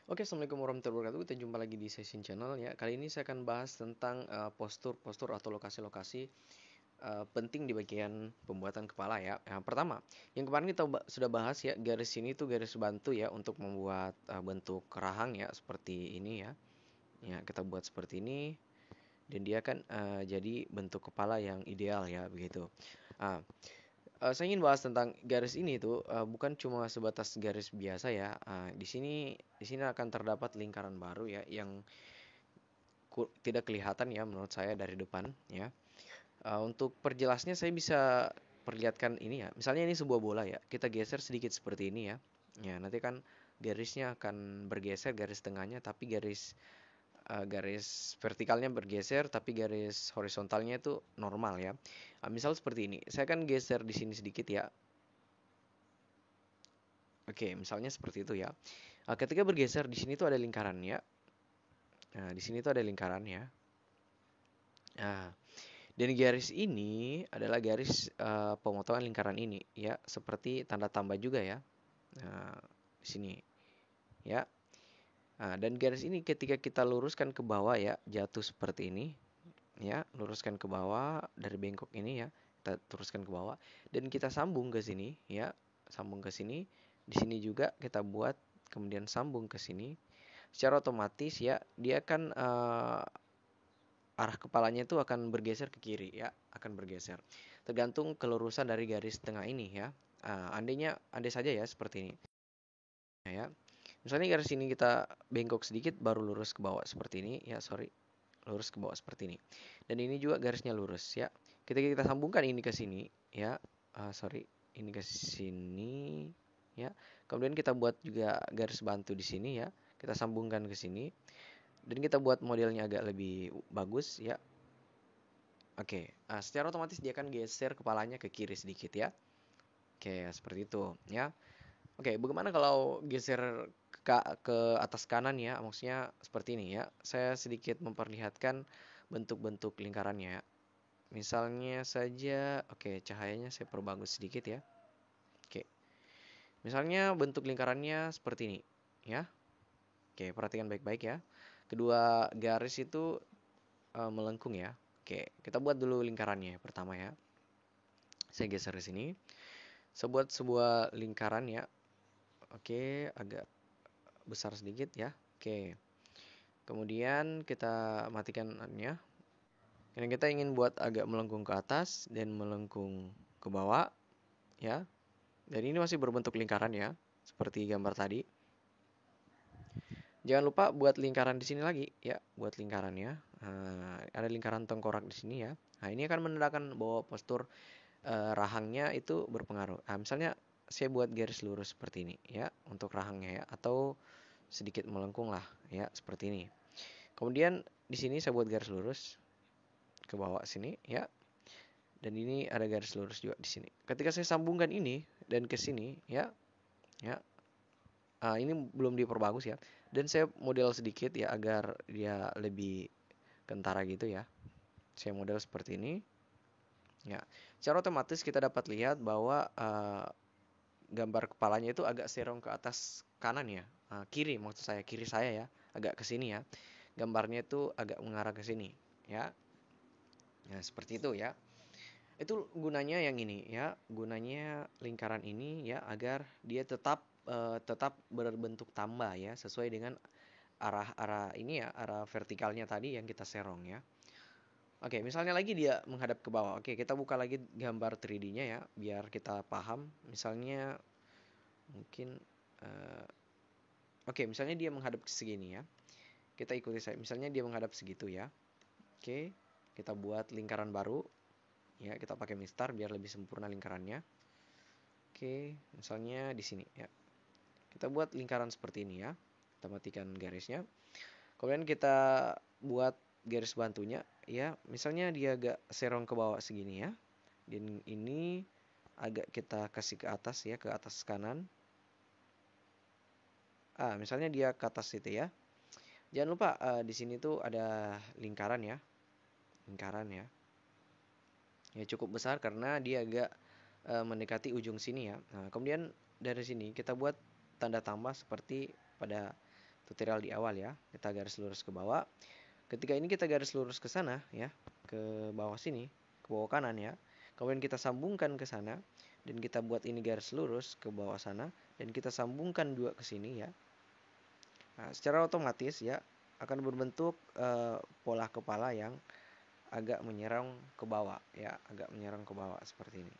Oke, Assalamualaikum warahmatullahi wabarakatuh. Kita jumpa lagi di Session Channel ya. Kali ini saya akan bahas tentang postur-postur atau lokasi-lokasi penting di bagian pembuatan kepala ya. Yang pertama, yang kemarin kita sudah bahas ya, garis ini tuh garis bantu ya untuk membuat bentuk rahang ya seperti ini ya. Ya, kita buat seperti ini dan dia kan jadi bentuk kepala yang ideal ya begitu. Ah, saya ingin bahas tentang garis ini tuh bukan cuma sebatas garis biasa ya. Di sini akan terdapat lingkaran baru ya yang tidak kelihatan ya menurut saya dari depan ya. Untuk perjelasnya saya bisa perlihatkan ini ya. Misalnya ini sebuah bola ya. Kita geser sedikit seperti ini ya. Ya, nanti kan garisnya akan bergeser garis tengahnya tapi garis vertikalnya bergeser tapi garis horizontalnya itu normal ya. Misal seperti ini. Saya akan geser di sini sedikit ya. Oke, misalnya seperti itu ya. Ketika bergeser di sini tuh ada lingkaran ya. Nah, di sini tuh ada lingkaran ya. Nah, dan garis ini adalah garis pemotongan lingkaran ini ya, seperti tanda tambah juga ya. Nah, di sini ya. Nah, dan garis ini ketika kita luruskan ke bawah ya, jatuh seperti ini ya, luruskan ke bawah dari bengkok ini ya. Kita teruskan ke bawah dan kita sambung ke sini ya, sambung ke sini. Di sini juga kita buat kemudian sambung ke sini. Secara otomatis ya, dia kan arah kepalanya itu akan bergeser ke kiri ya, akan bergeser. Tergantung kelurusan dari garis tengah ini ya. Andai saja ya seperti ini. Ya. Misalnya garis ini kita bengkok sedikit baru lurus ke bawah seperti ini ya, sorry. Lurus ke bawah seperti ini. Dan ini juga garisnya lurus ya. Ketika kita sambungkan ini ke sini ya, sorry, ini ke sini ya. Kemudian kita buat juga garis bantu di sini ya. Kita sambungkan ke sini dan kita buat modelnya agak lebih bagus ya. Oke, secara otomatis dia akan geser kepalanya ke kiri sedikit ya. Oke, seperti itu ya. Oke, bagaimana kalau geser ke atas kanan ya? Maksudnya seperti ini ya. Saya sedikit memperlihatkan bentuk-bentuk lingkarannya. Misalnya saja, oke, cahayanya saya perbagus sedikit ya. Oke, misalnya bentuk lingkarannya seperti ini ya. Oke, perhatikan baik-baik ya. Kedua garis itu melengkung ya. Oke, kita buat dulu lingkarannya pertama ya. Saya geser di sini. Saya buat sebuah lingkaran ya. Oke, agak besar sedikit ya. Oke. Kemudian kita matikan nya. Karena kita ingin buat agak melengkung ke atas dan melengkung ke bawah ya. Dan ini masih berbentuk lingkaran ya, seperti gambar tadi. Jangan lupa buat lingkaran di sini lagi ya, buat lingkarannya. Ada lingkaran tengkorak di sini ya. Nah, ini akan menandakan bahwa postur rahangnya itu berpengaruh. Nah, misalnya saya buat garis lurus seperti ini ya untuk rahangnya ya, atau sedikit melengkung lah ya seperti ini. Kemudian di sini saya buat garis lurus ke bawah sini ya. Dan ini ada garis lurus juga di sini. Ketika saya sambungkan ini dan ke sini ya, ya. Ini belum diperbagus ya. Dan saya model sedikit ya agar dia lebih kentara gitu ya. Saya model seperti ini. Ya. Secara otomatis kita dapat lihat bahwa gambar kepalanya itu agak serong ke atas kanan ya. Kiri maksud saya, kiri saya ya, agak ke sini ya. Gambarnya itu agak mengarah ke sini ya. Nah, seperti itu ya. Itu gunanya yang ini ya, gunanya lingkaran ini ya agar dia tetap berbentuk tambah ya, sesuai dengan arah-arah ini ya, arah vertikalnya tadi yang kita serong ya. Oke, misalnya lagi dia menghadap ke bawah. Oke, kita buka lagi gambar 3D-nya ya, biar kita paham. Misalnya mungkin eh, oke, misalnya dia menghadap ke segini ya. Kita ikuti saya. Misalnya dia menghadap segitu ya. Oke, kita buat lingkaran baru. Ya, kita pakai mistar biar lebih sempurna lingkarannya. Oke, misalnya di sini ya. Kita buat lingkaran seperti ini ya. Kita matikan garisnya. Kemudian kita buat garis bantunya ya. Misalnya dia agak serong ke bawah segini ya. Dan ini agak kita kasih ke atas ya, ke atas kanan. Misalnya dia ke atas itu ya. Jangan lupa di sini tuh ada lingkaran ya. Lingkaran ya. Ya cukup besar karena dia agak mendekati ujung sini ya. Nah, kemudian dari sini kita buat tanda tambah seperti pada tutorial di awal ya. Kita garis lurus ke bawah. Ketika ini kita garis lurus ke sana ya, ke bawah sini, ke bawah kanan ya. Kemudian kita sambungkan ke sana dan kita buat ini garis lurus ke bawah sana dan kita sambungkan dua ke sini ya. Nah, secara otomatis ya akan berbentuk pola kepala yang agak menyerang ke bawah ya, agak menyerang ke bawah seperti ini.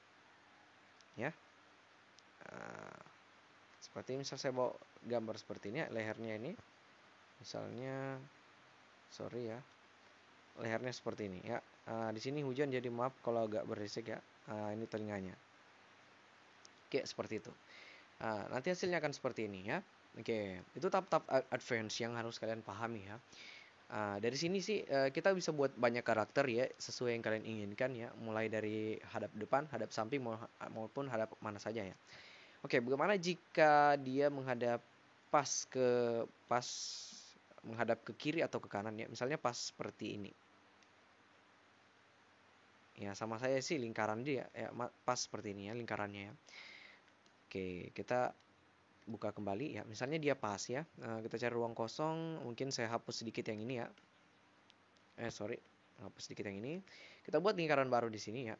Ya. Nah, seperti misal saya bawa gambar seperti ini, lehernya ini misalnya sorry ya. Lehernya seperti ini ya. Di sini hujan jadi maaf kalau agak berisik ya. Ini telinganya. Oke, seperti itu. Nanti hasilnya akan seperti ini ya. Oke, itu tahap-tahap advance yang harus kalian pahami ya. Dari sini sih kita bisa buat banyak karakter ya sesuai yang kalian inginkan ya. Mulai dari hadap depan, hadap samping maupun hadap mana saja ya. Oke, bagaimana jika dia menghadap pas menghadap ke kiri atau ke kanan ya. Misalnya pas seperti ini. Ya, sama saya sih lingkaran dia ya, pas seperti ini ya lingkarannya ya. Oke, kita buka kembali ya. Misalnya dia pas ya. Kita cari ruang kosong, mungkin saya hapus sedikit yang ini ya. Sorry, hapus sedikit yang ini. Kita buat lingkaran baru di sini ya.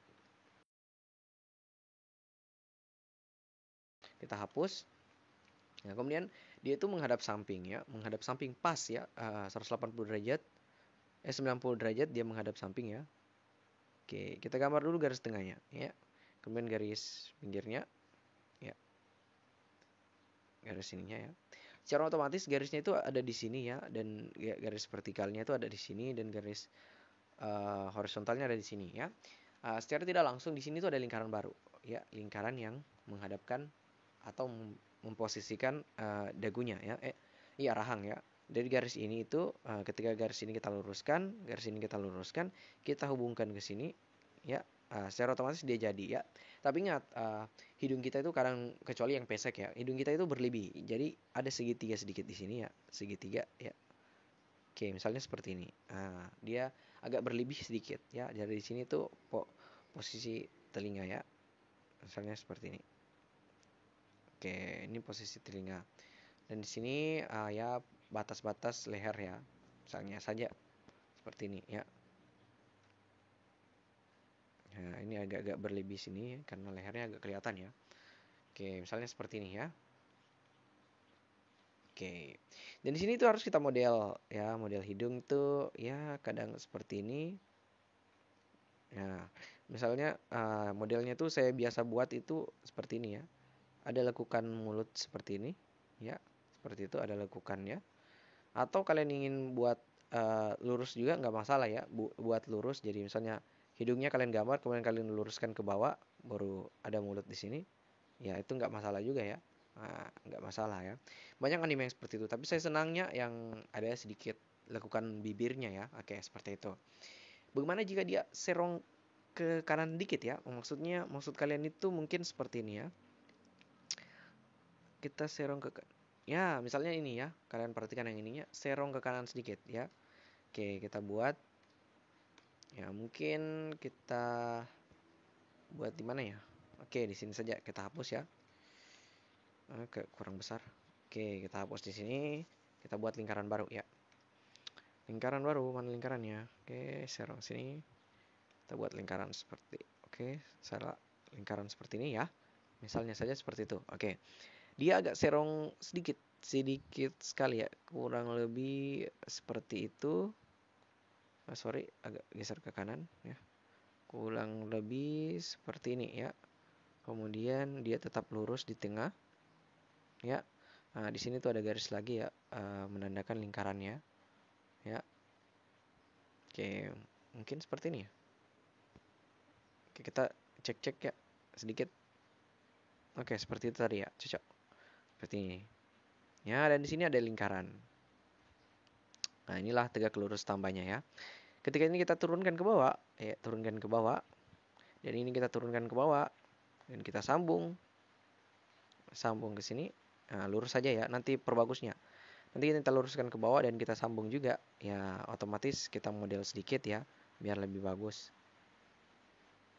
Kita hapus. Nah, kemudian dia itu menghadap samping ya, menghadap samping pas ya, 180 derajat. 90 derajat dia menghadap samping ya. Oke, kita gambar dulu garis tengahnya ya. Kemudian garis pinggirnya ya. Garis ininya ya. Secara otomatis garisnya itu ada di sini ya, dan garis vertikalnya itu ada di sini dan garis horizontalnya ada di sini ya. Secara tidak langsung di sini tuh ada lingkaran baru ya, lingkaran yang menghadapkan atau memposisikan dagunya ya. Iya, rahang ya. Dari garis ini itu ketika garis ini kita luruskan, kita hubungkan ke sini ya. Secara otomatis dia jadi ya. Tapi ingat, hidung kita itu kadang, kecuali yang pesek ya, hidung kita itu berlebih. Jadi ada segitiga sedikit di sini ya, segitiga ya. Oke, misalnya seperti ini. Dia agak berlebih sedikit ya. Jadi di sini tuh posisi telinga ya. Misalnya seperti ini. Oke, ini posisi telinga. Dan di sini ya batas-batas leher ya. Misalnya saja seperti ini ya. Nah, ini agak-agak berlebih sini karena lehernya agak kelihatan ya. Oke, misalnya seperti ini ya. Oke. Dan di sini tuh harus kita model ya, model hidung tuh ya kadang seperti ini. Nah, misalnya modelnya tuh saya biasa buat itu seperti ini ya. Ada lekukan mulut seperti ini ya. Seperti itu ada lekukannya. Atau kalian ingin buat lurus juga nggak masalah ya. Buat lurus, jadi misalnya hidungnya kalian gambar kemudian kalian luruskan ke bawah baru ada mulut di sini. Ya itu nggak masalah juga ya. Nggak masalah ya. Banyak anime yang seperti itu. Tapi saya senangnya yang ada sedikit lekukan bibirnya ya. Oke, seperti itu. Bagaimana jika dia serong ke kanan dikit ya? Maksud kalian itu mungkin seperti ini ya. Kita serong ke ya, misalnya ini ya. Kalian perhatikan yang ininya, serong ke kanan sedikit ya. Oke, kita buat ya, mungkin kita buat di mana ya? Oke, di sini saja kita hapus ya. Oke, kurang besar. Oke, kita hapus di sini. Kita buat lingkaran baru ya. Lingkaran baru, mana lingkarannya? Oke, serong sini. Kita buat lingkaran seperti, oke, salah, lingkaran seperti ini ya. Misalnya saja seperti itu. Oke. Dia agak serong sedikit sekali ya. Kurang lebih seperti itu. Sorry, agak geser ke kanan ya. Kurang lebih seperti ini ya. Kemudian dia tetap lurus di tengah ya. Nah, di sini tuh ada garis lagi ya, menandakan lingkarannya ya. Oke, mungkin seperti ini ya. Oke, kita cek-cek ya sedikit. Oke, seperti itu tadi ya, cocok. Seperti ini. Ya, dan di sini ada lingkaran. Nah, inilah tegak lurus tambahnya ya. Ketika ini kita turunkan ke bawah, ya, turunkan ke bawah. Dan ini kita turunkan ke bawah dan kita sambung ke sini. Nah, lurus saja ya, nanti perbagusnya. Nanti kita luruskan ke bawah dan kita sambung juga. Ya, otomatis kita model sedikit ya, biar lebih bagus.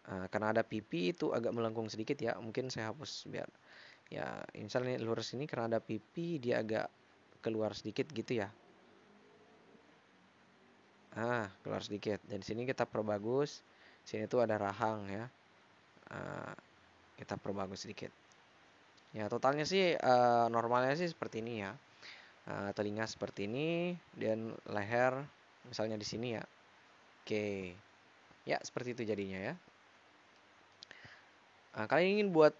Karena ada pipi itu agak melengkung sedikit ya. Mungkin saya hapus biar ya, misalnya lurus ini karena ada pipi dia agak keluar sedikit gitu ya. Keluar sedikit. Dan sini kita perbagus. Sini tuh ada rahang ya. Kita perbagus sedikit. Ya, totalnya sih normalnya sih seperti ini ya. Telinga seperti ini dan leher misalnya di sini ya. Oke. Ya, seperti itu jadinya ya. Kalian ingin buat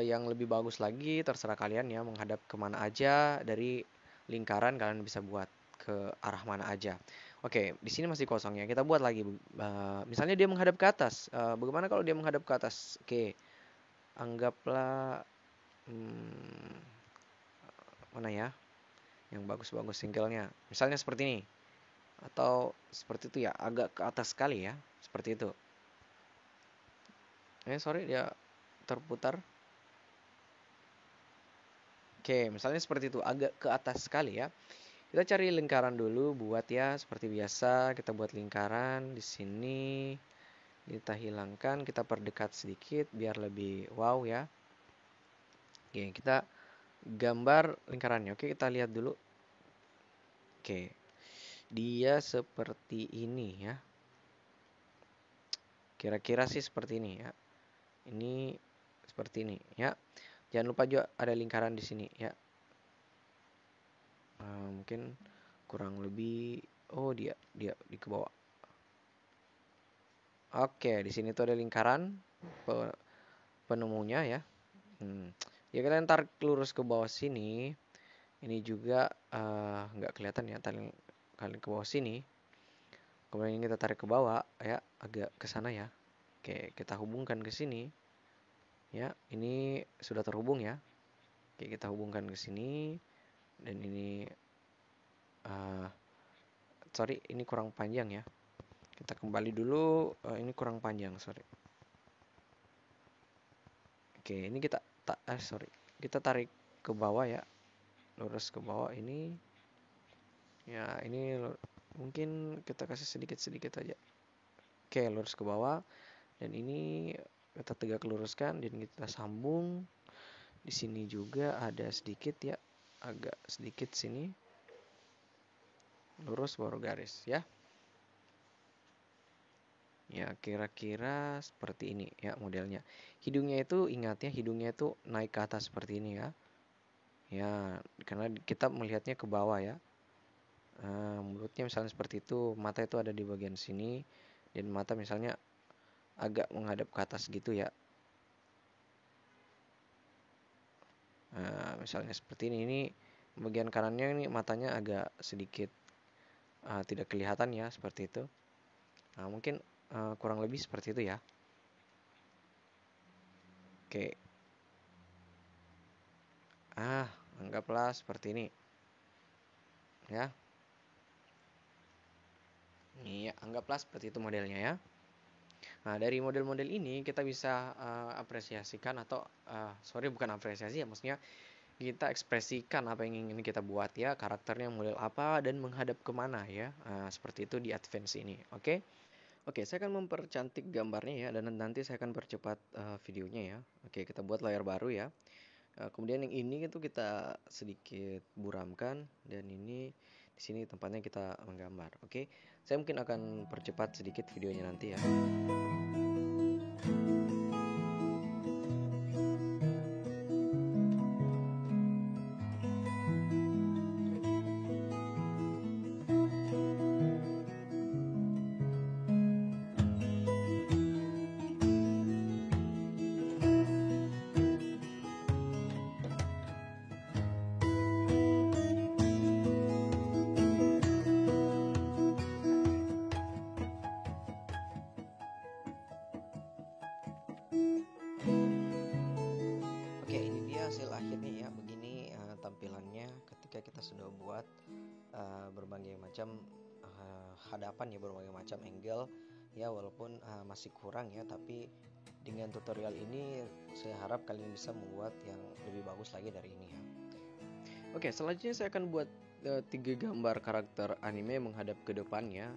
yang lebih bagus lagi, terserah kalian ya, menghadap kemana aja dari lingkaran kalian bisa buat ke arah mana aja. Oke, di sini masih kosong ya. Kita buat lagi. Misalnya dia menghadap ke atas. Bagaimana kalau dia menghadap ke atas? Oke, anggaplah mana ya? Yang bagus-bagus singlenya. Misalnya seperti ini. Atau seperti itu ya, agak ke atas sekali ya. Seperti itu. Sorry, dia terputar. Oke, misalnya seperti itu, agak ke atas sekali ya. Kita cari lingkaran dulu buat ya, seperti biasa kita buat lingkaran di sini. Kita hilangkan, kita perdekat sedikit biar lebih wow ya. Oke, kita gambar lingkarannya. Oke, kita lihat dulu. Oke. Dia seperti ini ya. Kira-kira sih seperti ini ya. Ini seperti ini ya. Jangan lupa juga ada lingkaran di sini ya. Mungkin kurang lebih dia di ke bawah. Oke, di sini tuh ada lingkaran penemunya ya. Ya kalian tarik lurus ke bawah sini. Ini juga nggak kelihatan ya, kalian ke bawah sini. Kemudian kita tarik ke bawah ya, agak ke sana ya. Oke, kita hubungkan ke sini. Ya, ini sudah terhubung ya. Oke, kita hubungkan ke sini. Dan ini sorry, ini kurang panjang ya. Kita kembali dulu, ini kurang panjang, sorry. Oke, ini kita tarik ke bawah ya. Lurus ke bawah ini. Ya, ini mungkin kita kasih sedikit-sedikit aja. Oke, lurus ke bawah. Dan ini kita tegak luruskan dan kita sambung. Di sini juga ada sedikit ya, agak sedikit sini. Lurus baru garis ya. Ya, kira-kira seperti ini ya modelnya. Hidungnya itu ingat ya, hidungnya itu naik ke atas seperti ini ya. Ya, karena kita melihatnya ke bawah ya. Mulutnya misalnya seperti itu, mata itu ada di bagian sini dan mata misalnya agak menghadap ke atas gitu ya. Misalnya seperti ini bagian kanannya ini matanya agak sedikit tidak kelihatan ya, seperti itu. Mungkin kurang lebih seperti itu ya. Oke. Anggaplah seperti ini. Ya. Iya, anggaplah seperti itu modelnya ya. Nah, dari model-model ini kita bisa apresiasikan atau bukan apresiasi ya, maksudnya kita ekspresikan apa yang ingin kita buat ya, karakternya model apa dan menghadap kemana ya. Seperti itu di advance ini, oke? Oke, saya akan mempercantik gambarnya ya, dan nanti saya akan percepat videonya ya. Oke, kita buat layar baru ya. Kemudian yang ini itu kita sedikit buramkan, dan ini di sini tempatnya kita menggambar. Oke, saya mungkin akan percepat sedikit videonya nanti ya. Oke, ini dia hasil akhirnya ya. Begini tampilannya ketika kita sudah buat berbagai macam hadapan ya, berbagai macam angle ya, walaupun masih kurang ya, tapi dengan tutorial ini saya harap kalian bisa membuat yang lebih bagus lagi dari ini ya. Oke, selanjutnya saya akan buat 3 gambar karakter anime menghadap ke depannya.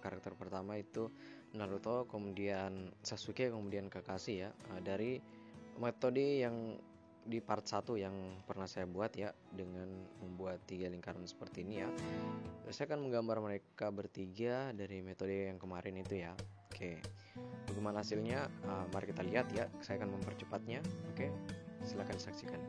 Karakter pertama itu Naruto, kemudian Sasuke, kemudian Kakashi ya. Dari metode yang di part 1 yang pernah saya buat ya, dengan membuat 3 lingkaran seperti ini ya. Saya akan menggambar mereka bertiga dari metode yang kemarin itu ya. Oke, bagaimana hasilnya? Mari kita lihat ya. Saya akan mempercepatnya. Oke, silakan saksikan.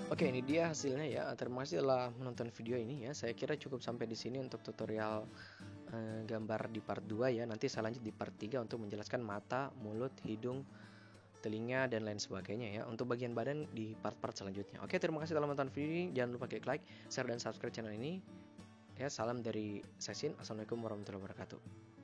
Oke, ini dia hasilnya ya. Terima kasih telah menonton video ini ya. Saya kira cukup sampai di sini untuk tutorial gambar di part 2 ya. Nanti saya lanjut di part 3 untuk menjelaskan mata, mulut, hidung, telinga, dan lain sebagainya ya. Untuk bagian badan di part-part selanjutnya. Oke, terima kasih telah menonton video ini. Jangan lupa klik like, share, dan subscribe channel ini. Ya, salam dari Sesin. Assalamualaikum warahmatullahi wabarakatuh.